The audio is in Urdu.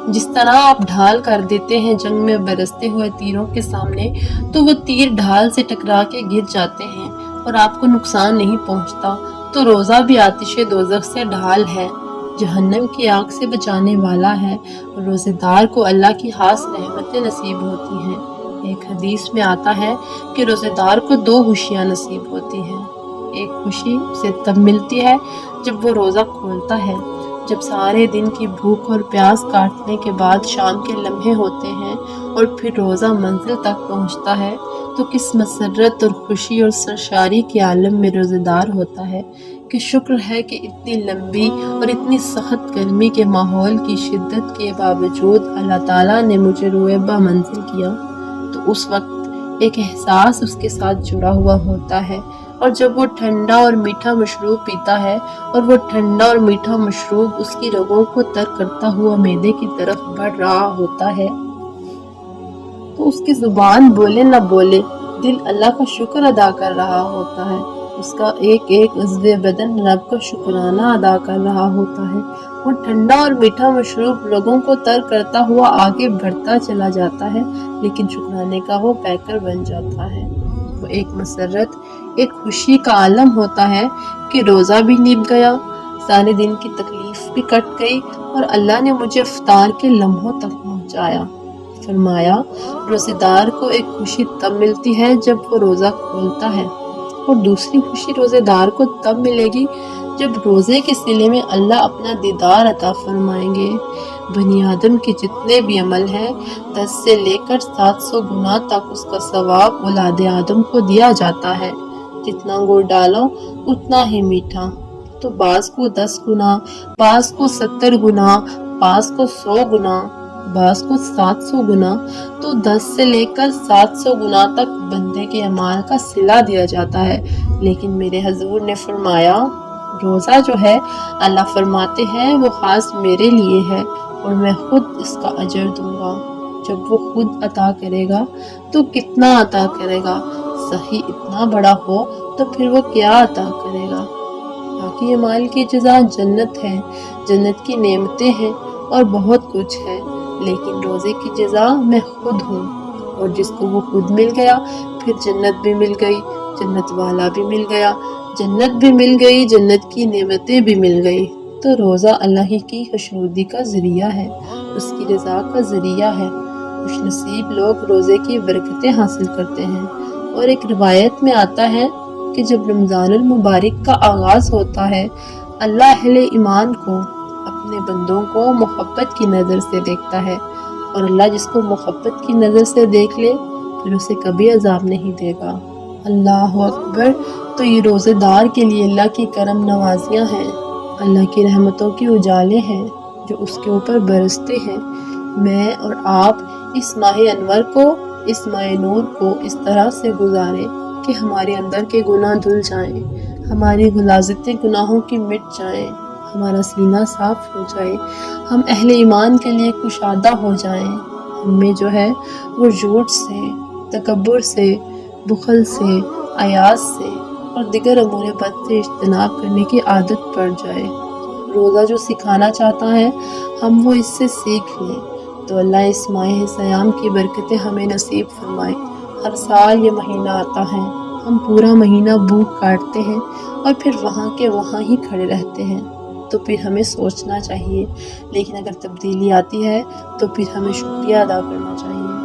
جس طرح آپ ڈھال کر دیتے ہیں جنگ میں برستے ہوئے تیروں کے سامنے، تو وہ تیر ڈھال سے ٹکرا کے گر جاتے ہیں اور آپ کو نقصان نہیں پہنچتا، تو روزہ بھی آتش دوزخ سے ڈھال ہے، جہنم کی آگ سے بچانے والا ہے، اور روزے دار کو اللہ کی خاص رحمتیں نصیب ہوتی ہیں۔ ایک حدیث میں آتا ہے کہ روزے دار کو 2 خوشیاں نصیب ہوتی ہیں۔ ایک خوشی اسے تب ملتی ہے جب وہ روزہ کھولتا ہے، جب سارے دن کی بھوک اور پیاس کاٹنے کے بعد شام کے لمحے ہوتے ہیں اور پھر روزہ منزل تک پہنچتا ہے، تو کس مسرت اور خوشی اور سرشاری کے عالم میں روزہ دار ہوتا ہے کہ شکر ہے کہ اتنی لمبی اور اتنی سخت گرمی کے ماحول کی شدت کے باوجود اللہ تعالیٰ نے مجھے روئے با منزل کیا۔ تو اس وقت ایک احساس اس کے ساتھ جڑا ہوا ہوتا ہے، اور جب وہ ٹھنڈا اور میٹھا مشروب پیتا ہے اور وہ ٹھنڈا اور میٹھا مشروب اس کی رگوں کو تر کرتا ہوا معدے کی طرف بڑھ رہا ہوتا ہے، تو اس کی زبان بولے نہ بولے دل اللہ کا شکر ادا کر رہا ہوتا ہے، اس کا ایک ایک عضو بدن رب کا شکرانہ ادا کر رہا ہوتا ہے۔ وہ ٹھنڈا اور میٹھا مشروب رگوں کو تر کرتا ہوا آگے بڑھتا چلا جاتا ہے، لیکن شکرانے کا وہ پیکر بن جاتا ہے۔ وہ ایک مسرت، ایک خوشی کا عالم ہوتا ہے کہ روزہ بھی نبھ گیا، سارے دن کی تکلیف بھی کٹ گئی، اور اللہ نے مجھے افطار کے لمحوں تک پہنچایا۔ فرمایا، روزے دار کو ایک خوشی تب ملتی ہے جب وہ روزہ کھولتا ہے، اور دوسری خوشی روزے دار کو تب ملے گی جب روزے کے صلے میں اللہ اپنا دیدار عطا فرمائیں گے۔ بنی آدم کے جتنے بھی عمل ہیں، 10 سے لے کر 700 گنا تک اس کا ثواب اولاد آدم کو دیا جاتا ہے۔ جتنا گڑ ڈالو اتنا ہی میٹھا، تو بعض کو 10 گنا، بعض کو 70 گنا، بعض کو 100 گنا، بعض کو 700 گنا، تو 10 سے لے کر 700 گنا تک بندے کے اعمال کا صلہ دیا جاتا ہے۔ لیکن میرے حضور نے فرمایا، روزہ جو ہے اللہ فرماتے ہیں وہ خاص میرے لیے ہے، اور میں خود اس کا اجر دوں گا۔ جب وہ خود عطا کرے گا تو کتنا عطا کرے گا؟ صحیح اتنا بڑا ہو تو پھر وہ کیا عطا کرے گا؟ باقی اعمال کی جزا جنت ہے، جنت کی نعمتیں ہیں اور بہت کچھ ہے، لیکن روزے کی جزا میں خود ہوں، اور جس کو وہ خود مل گیا پھر جنت بھی مل گئی، جنت والا بھی مل گیا، جنت بھی مل گئی، جنت کی نعمتیں بھی مل گئی۔ تو روزہ اللہ کی خوشنودی کا ذریعہ ہے، اس کی رضا کا ذریعہ ہے۔ خوش نصیب لوگ روزے کی برکتیں حاصل کرتے ہیں۔ اور ایک روایت میں آتا ہے کہ جب رمضان المبارک کا آغاز ہوتا ہے، اللہ اہل ایمان کو، اپنے بندوں کو محبت کی نظر سے دیکھتا ہے، اور اللہ جس کو محبت کی نظر سے دیکھ لے پھر اسے کبھی عذاب نہیں دے گا۔ اللہ اکبر! تو یہ روزے دار کے لیے اللہ کی کرم نوازیاں ہیں، اللہ کی رحمتوں کی اجالے ہیں جو اس کے اوپر برستے ہیں۔ میں اور آپ اس ماہ انور کو، اس ماہ نور کو اس طرح سے گزاریں کہ ہمارے اندر کے گناہ دھل جائیں، ہماری غلاظتیں گناہوں کی مٹ جائیں، ہمارا سینہ صاف ہو جائے، ہم اہل ایمان کے لیے کشادہ ہو جائیں، ہم میں جو ہے وہ جھوٹ سے، تکبر سے، بخل سے، عیاذ سے اور دیگر امور بد سے اجتناب کرنے کی عادت پڑ جائے۔ روزہ جو سکھانا چاہتا ہے ہم وہ اس سے سیکھ لیں، تو اللہ اس ماہ صیام کی برکتیں ہمیں نصیب فرمائے۔ ہر سال یہ مہینہ آتا ہے، ہم پورا مہینہ بھوک کاٹتے ہیں اور پھر وہاں کے وہاں ہی کھڑے رہتے ہیں، تو پھر ہمیں سوچنا چاہیے، لیکن اگر تبدیلی آتی ہے تو پھر ہمیں شکریہ ادا کرنا چاہیے۔